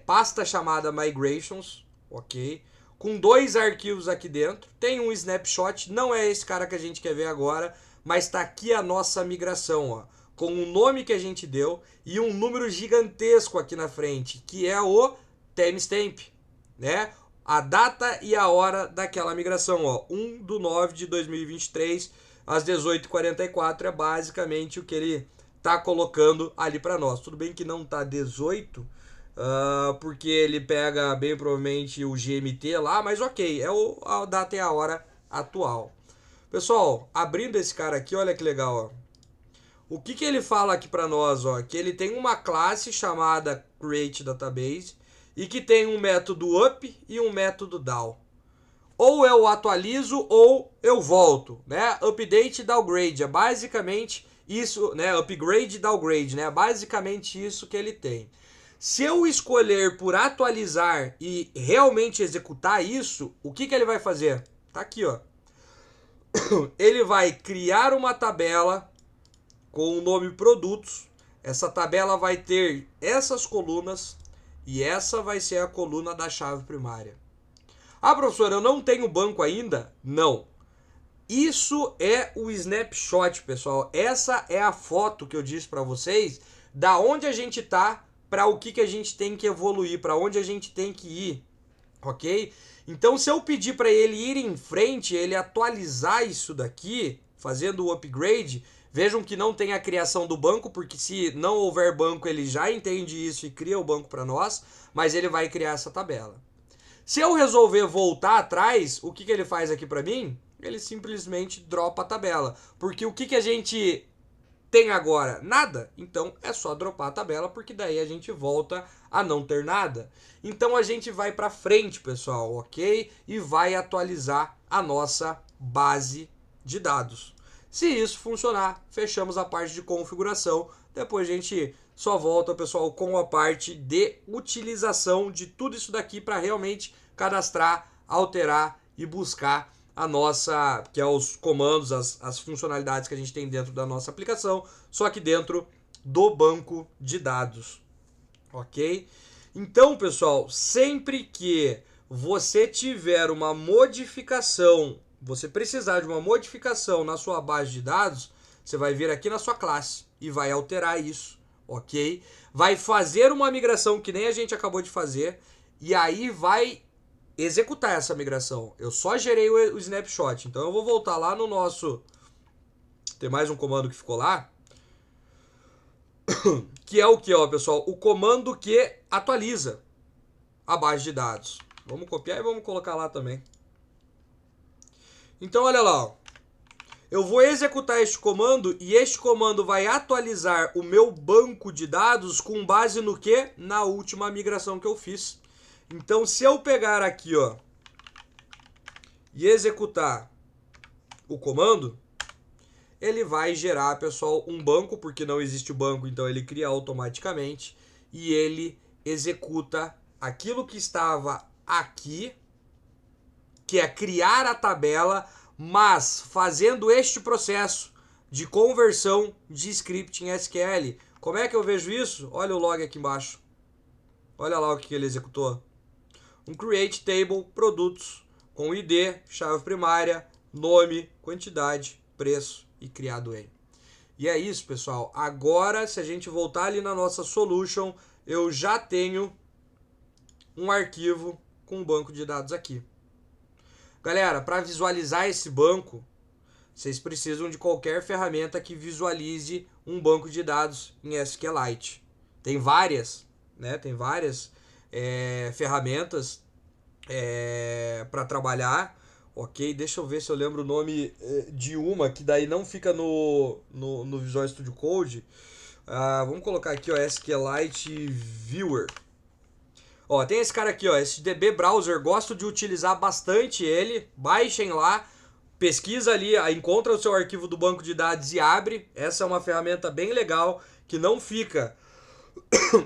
pasta chamada Migrations, ok? Com 2 arquivos aqui dentro. Tem um snapshot, não é esse cara que a gente quer ver agora, mas está aqui a nossa migração, ó, com o nome que a gente deu e um número gigantesco aqui na frente, que é o timestamp, né? A data e a hora daquela migração, ó, 1/9/2023, às 18h44, é basicamente o que ele tá colocando ali para nós. Tudo bem que não tá 18, porque ele pega bem provavelmente o GMT lá, mas ok, é a data e a hora atual. Pessoal, abrindo esse cara aqui, olha que legal, ó. O que ele fala aqui para nós, ó? Que ele tem uma classe chamada createDatabase e que tem um método up e um método down. Ou eu atualizo ou eu volto, né? Update e downgrade, é basicamente isso, né? Upgrade e downgrade, né? Basicamente isso que ele tem. Se eu escolher por atualizar e realmente executar isso, o que ele vai fazer? Tá aqui, ó. Ele vai criar uma tabela com o nome produtos. Essa tabela vai ter essas colunas e essa vai ser a coluna da chave primária. Ah, professor, eu não tenho banco ainda? Não. Isso é o snapshot, pessoal. Essa é a foto que eu disse para vocês da onde a gente tá, para o que a gente tem que evoluir, para onde a gente tem que ir, ok? Então, se eu pedir para ele ir em frente, ele atualizar isso daqui, fazendo o upgrade, vejam que não tem a criação do banco, porque se não houver banco, ele já entende isso e cria o banco para nós, mas ele vai criar essa tabela. Se eu resolver voltar atrás, o que ele faz aqui para mim? Ele simplesmente dropa a tabela. Porque o que a gente tem agora? Nada. Então é só dropar a tabela, porque daí a gente volta a não ter nada. Então a gente vai para frente, pessoal, ok? E vai atualizar a nossa base de dados. Se isso funcionar, fechamos a parte de configuração. Depois a gente só volta, pessoal, com a parte de utilização de tudo isso daqui para realmente cadastrar, alterar e buscar a nossa, que é os comandos, as funcionalidades que a gente tem dentro da nossa aplicação, só que dentro do banco de dados, ok? Então, pessoal, sempre que você tiver uma modificação, você precisar de uma modificação na sua base de dados, você vai vir aqui na sua classe e vai alterar isso, ok? Vai fazer uma migração que nem a gente acabou de fazer e aí vai executar essa migração. Eu só gerei o snapshot, então eu vou voltar lá no nosso... Tem mais um comando que ficou lá, que é o que, ó, pessoal? O comando que atualiza a base de dados. Vamos copiar e vamos colocar lá também. Então, olha lá, ó. Eu vou executar este comando e este comando vai atualizar o meu banco de dados com base no que? Na última migração que eu fiz. Então, se eu pegar aqui, ó, e executar o comando, ele vai gerar, pessoal, um banco, porque não existe o banco, então ele cria automaticamente e ele executa aquilo que estava aqui, que é criar a tabela, mas fazendo este processo de conversão de script em SQL. Como é que eu vejo isso? Olha o log aqui embaixo. Olha lá o que ele executou. Um create table, produtos, com ID, chave primária, nome, quantidade, preço e criado em. E é isso, pessoal. Agora, se a gente voltar ali na nossa solution, eu já tenho um arquivo com um banco de dados aqui. Galera, para visualizar esse banco, vocês precisam de qualquer ferramenta que visualize um banco de dados em SQLite. Tem várias, né? Tem várias ferramentas para trabalhar, ok? Deixa eu ver se eu lembro o nome de uma, que daí não fica no Visual Studio Code. Vamos colocar aqui, ó, SQLite Viewer. Ó, tem esse cara aqui, ó, esse DB Browser, gosto de utilizar bastante ele. Baixem lá, pesquisa ali, encontra o seu arquivo do banco de dados e abre. Essa é uma ferramenta bem legal que não fica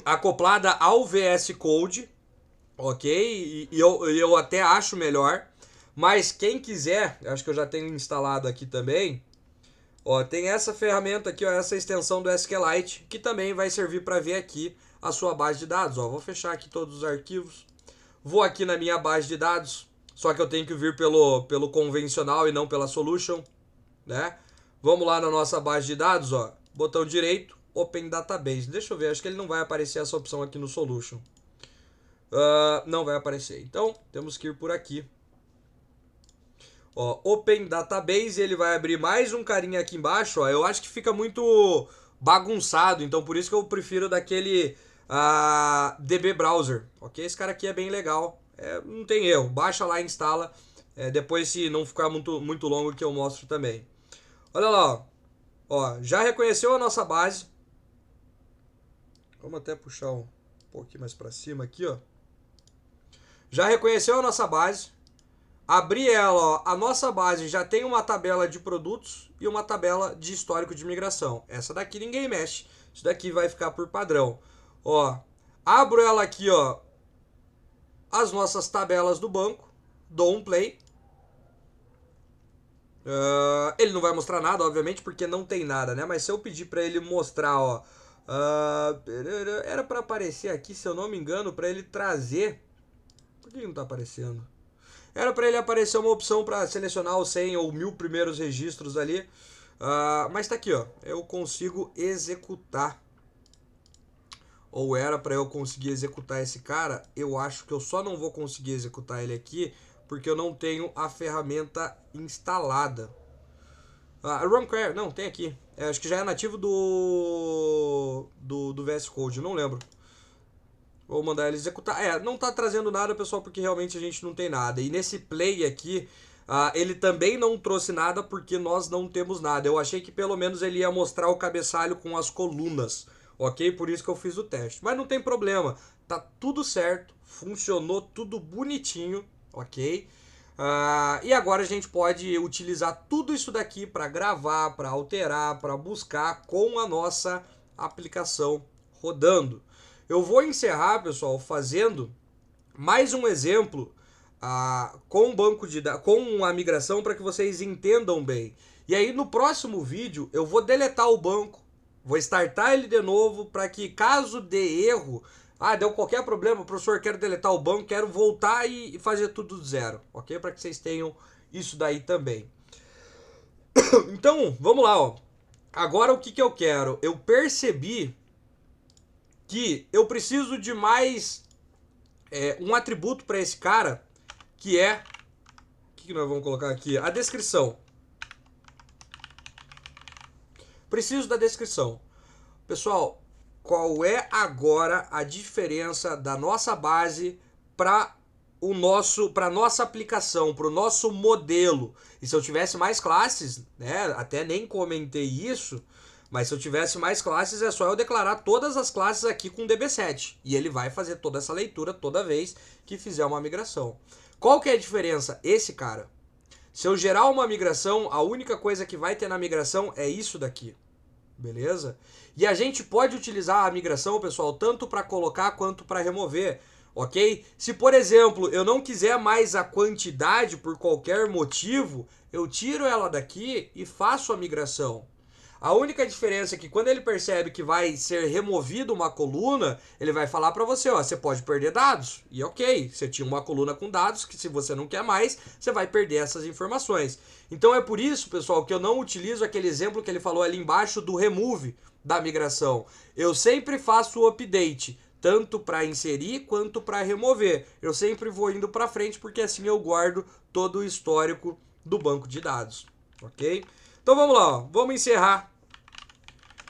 acoplada ao VS Code, ok? E eu até acho melhor. Mas quem quiser, acho que eu já tenho instalado aqui também. Ó, tem essa ferramenta aqui, ó, essa extensão do SQLite, que também vai servir para ver aqui a sua base de dados. Ó, vou fechar aqui todos os arquivos. Vou aqui na minha base de dados, só que eu tenho que vir pelo convencional e não pela solution, né? Vamos lá na nossa base de dados, ó, botão direito, Open Database. Deixa eu ver, acho que ele não vai aparecer essa opção aqui no solution. Não vai aparecer. Então, temos que ir por aqui. Ó, Open Database, ele vai abrir mais um carinha aqui embaixo, ó. Eu acho que fica muito bagunçado, então por isso que eu prefiro daquele DB Browser, ok? Esse cara aqui é bem legal, não tem erro, baixa lá e instala. Depois, se não ficar muito longo, que eu mostro também. Olha lá, ó, já reconheceu a nossa base. Vamos até puxar um pouquinho mais para cima aqui, ó. Já reconheceu a nossa base. Abrir ela, ó, a nossa base já tem uma tabela de produtos e uma tabela de histórico de migração. Essa daqui ninguém mexe. Isso daqui vai ficar por padrão. Ó, abro ela aqui, ó, as nossas tabelas do banco, dou um play. Ele não vai mostrar nada, obviamente, porque não tem nada, né? Mas se eu pedir para ele mostrar, ó, era para aparecer aqui, se eu não me engano, para ele trazer. Por que não tá aparecendo? Era para ele aparecer uma opção para selecionar os 100 ou 1000 primeiros registros ali. Mas tá aqui, ó. Eu consigo executar. Ou era para eu conseguir executar esse cara. Eu acho que eu só não vou conseguir executar ele aqui porque eu não tenho a ferramenta instalada. Runquery, não, tem aqui. Acho que já é nativo do VS Code, não lembro. Vou mandar ele executar. Não tá trazendo nada, pessoal, porque realmente a gente não tem nada. E nesse play aqui, ele também não trouxe nada porque nós não temos nada. Eu achei que pelo menos ele ia mostrar o cabeçalho com as colunas, ok? Por isso que eu fiz o teste. Mas não tem problema, tá tudo certo, funcionou tudo bonitinho, ok? E agora a gente pode utilizar tudo isso daqui para gravar, para alterar, para buscar com a nossa aplicação rodando. Eu vou encerrar, pessoal, fazendo mais um exemplo com banco de dados, com a migração, para que vocês entendam bem. E aí no próximo vídeo eu vou deletar o banco, vou startar ele de novo para que caso dê erro, deu qualquer problema, professor, quero deletar o banco, quero voltar e fazer tudo do zero, ok? Para que vocês tenham isso daí também. Então, vamos lá, ó. Agora o que eu quero? Eu percebi que eu preciso de mais um atributo para esse cara, que é... O que nós vamos colocar aqui? A descrição. Preciso da descrição. Pessoal, qual é agora a diferença da nossa base para a nossa aplicação, para o nosso modelo? E se eu tivesse mais classes, né, até nem comentei isso, mas se eu tivesse mais classes, é só eu declarar todas as classes aqui com DB7. E ele vai fazer toda essa leitura toda vez que fizer uma migração. Qual que é a diferença? Esse cara. Se eu gerar uma migração, a única coisa que vai ter na migração é isso daqui. Beleza? E a gente pode utilizar a migração, pessoal, tanto para colocar quanto para remover. Ok? Se, por exemplo, eu não quiser mais a quantidade por qualquer motivo, eu tiro ela daqui e faço a migração. A única diferença é que quando ele percebe que vai ser removido uma coluna, ele vai falar para você, ó, você pode perder dados. E ok, você tinha uma coluna com dados que se você não quer mais, você vai perder essas informações. Então é por isso, pessoal, que eu não utilizo aquele exemplo que ele falou ali embaixo do remove da migração. Eu sempre faço o update, tanto para inserir quanto para remover. Eu sempre vou indo para frente porque assim eu guardo todo o histórico do banco de dados, ok? Então vamos lá, ó. Vamos encerrar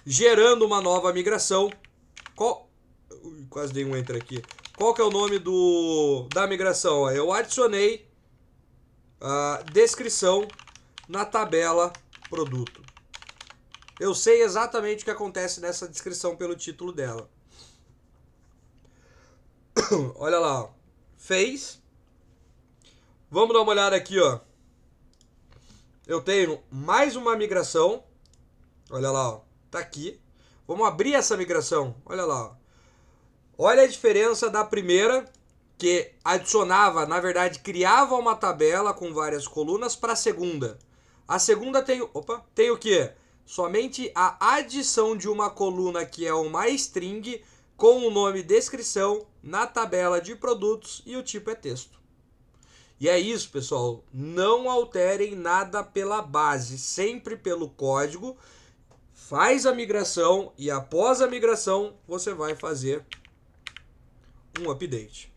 gerando uma nova migração. Quase dei um enter aqui. Qual que é o nome da migração? Eu adicionei a descrição na tabela produto. Eu sei exatamente o que acontece nessa descrição pelo título dela. Olha lá, ó. Fez. Vamos dar uma olhada aqui, ó. Eu tenho mais uma migração. Olha lá, ó. Tá aqui. Vamos abrir essa migração. Olha lá, ó. Olha a diferença da primeira, que adicionava, na verdade, criava uma tabela com várias colunas, para a segunda. A segunda tem, tem o quê? Somente a adição de uma coluna que é uma string com o nome descrição na tabela de produtos e o tipo é texto. E é isso, pessoal. Não alterem nada pela base, sempre pelo código. Faz a migração e após a migração você vai fazer um update.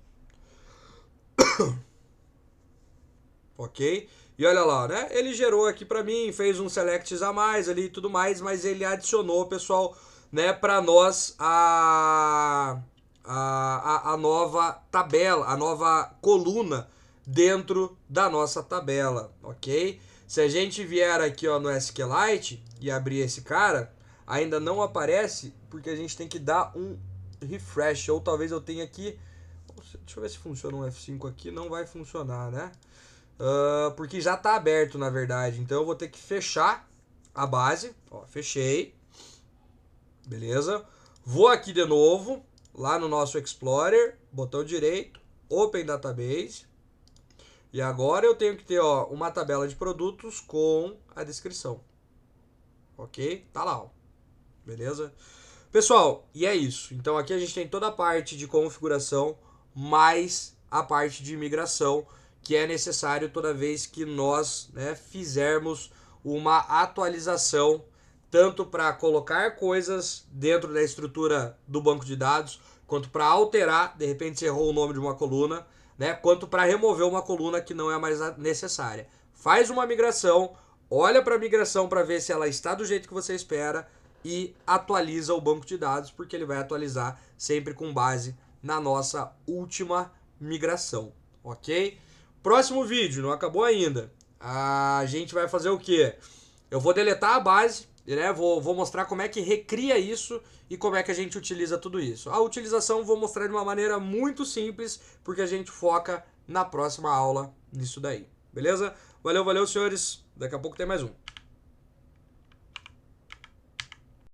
Ok? E olha lá, né? Ele gerou aqui para mim, fez um selects a mais ali e tudo mais, mas ele adicionou, pessoal, né, para nós a nova tabela, a nova coluna dentro da nossa tabela, ok? Se a gente vier aqui, ó, no SQLite e abrir esse cara, ainda não aparece porque a gente tem que dar um refresh, ou talvez eu tenha aqui, deixa eu ver se funciona um F5 aqui, não vai funcionar, né? Porque já está aberto, na verdade. Então eu vou ter que fechar a base. Ó, fechei. Beleza. Vou aqui de novo, lá no nosso Explorer, botão direito, Open Database. E agora eu tenho que ter, ó, uma tabela de produtos com a descrição. Ok? Tá lá, ó. Beleza? Pessoal, e é isso. Então aqui a gente tem toda a parte de configuração, mais a parte de migração, que é necessário toda vez que nós, né, fizermos uma atualização, tanto para colocar coisas dentro da estrutura do banco de dados, quanto para alterar, de repente você errou o nome de uma coluna, né, quanto para remover uma coluna que não é mais necessária. Faz uma migração, olha para a migração para ver se ela está do jeito que você espera e atualiza o banco de dados, porque ele vai atualizar sempre com base na nossa última migração, ok? Próximo vídeo, não acabou ainda. A gente vai fazer o quê? Eu vou deletar a base, né? Vou mostrar como é que recria isso e como é que a gente utiliza tudo isso. A utilização eu vou mostrar de uma maneira muito simples, porque a gente foca na próxima aula nisso daí. Beleza? Valeu, valeu, senhores. Daqui a pouco tem mais um.